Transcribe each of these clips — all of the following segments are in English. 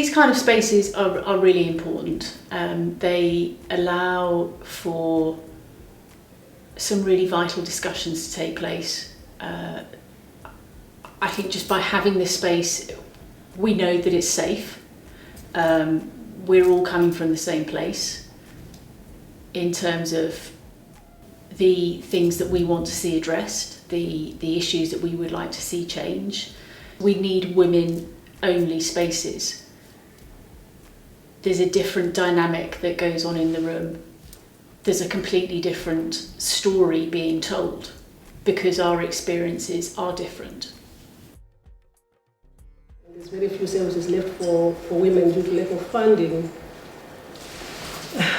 These kind of spaces are really important. They allow for some really vital discussions to take place. I think just by having this space, we know that it's safe. We're all coming from the same place in terms of the things that we want to see addressed, the issues that we would like to see change. We need women-only spaces. There's a different dynamic that goes on in the room. There's a completely different story being told because our experiences are different. There's very few services left for women due to lack of funding.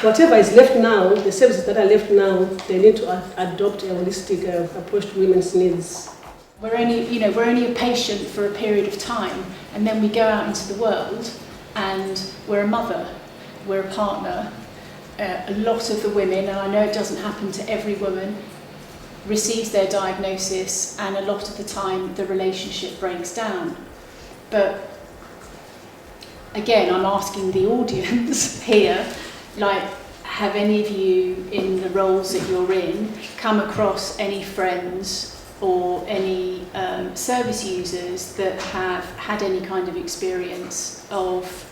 Whatever is left now, the services that are left now, they need to adopt a holistic approach to women's needs. We're only a patient for a period of time, and then we go out into the world and we're a mother, we're a partner. A lot of the women, and I know it doesn't happen to every woman, receives their diagnosis, and a lot of the time the relationship breaks down. But again, I'm asking the audience here, like, have any of you in the roles that you're in come across any friends or any service users that have had any kind of experience of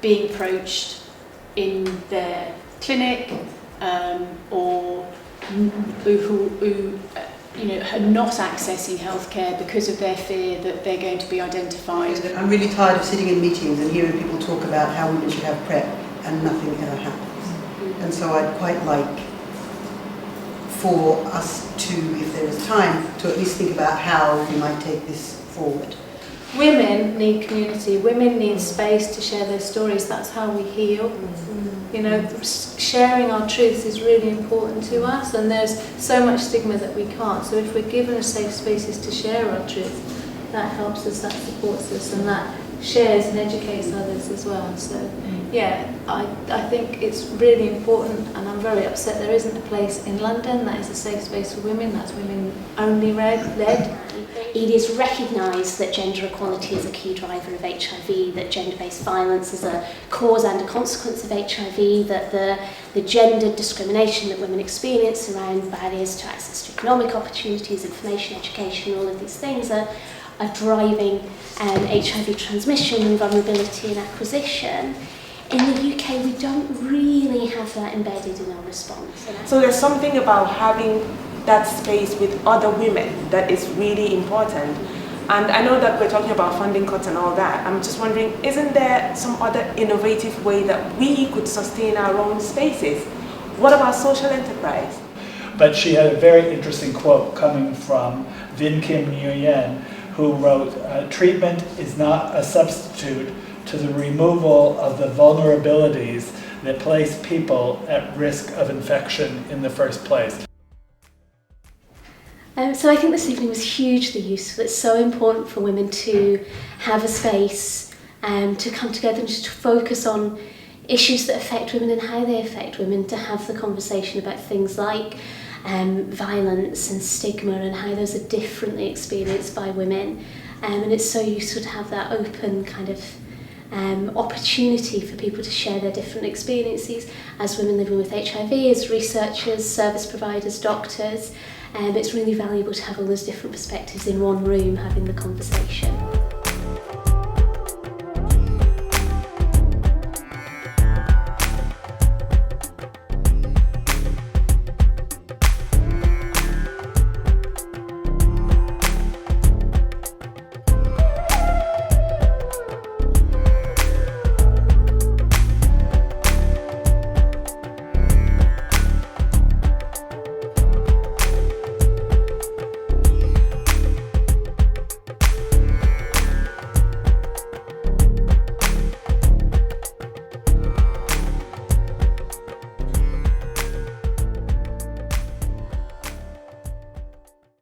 being approached in their clinic or who are not accessing healthcare because of their fear that they're going to be identified? I'm really tired of sitting in meetings and hearing people talk about how women should have PrEP and nothing ever happens. And so I'd quite like for us to, if there is time, to at least think about how we might take this forward. Women need community, women need space to share their stories, that's how we heal. You know, sharing our truths is really important to us, and there's so much stigma that we can't. So if we're given a safe spaces to share our truth, that helps us, that supports us, and that shares and educates others as well. So yeah, I think it's really important, and I'm very upset there isn't a place in London that is a safe space for women, that's women only led. It is recognised that gender equality is a key driver of HIV, that gender-based violence is a cause and a consequence of HIV, that the gender discrimination that women experience around barriers to access to economic opportunities, information, education, all of these things are driving HIV transmission and vulnerability and acquisition. In the UK, we don't really have that embedded in our response. So there's something about having that space with other women that is really important. And I know that we're talking about funding cuts and all that. I'm just wondering, isn't there some other innovative way that we could sustain our own spaces? What about social enterprise? But she had a very interesting quote coming from Vin Kim Nguyen, who wrote, treatment is not a substitute to the removal of the vulnerabilities that place people at risk of infection in the first place. So I think this evening was hugely useful. It's so important for women to have a space to come together and just to focus on issues that affect women and how they affect women, to have the conversation about things like violence and stigma and how those are differently experienced by women. And it's so useful to have that open kind of opportunity for people to share their different experiences as women living with HIV, as researchers, service providers, doctors. It's really valuable to have all those different perspectives in one room having the conversation.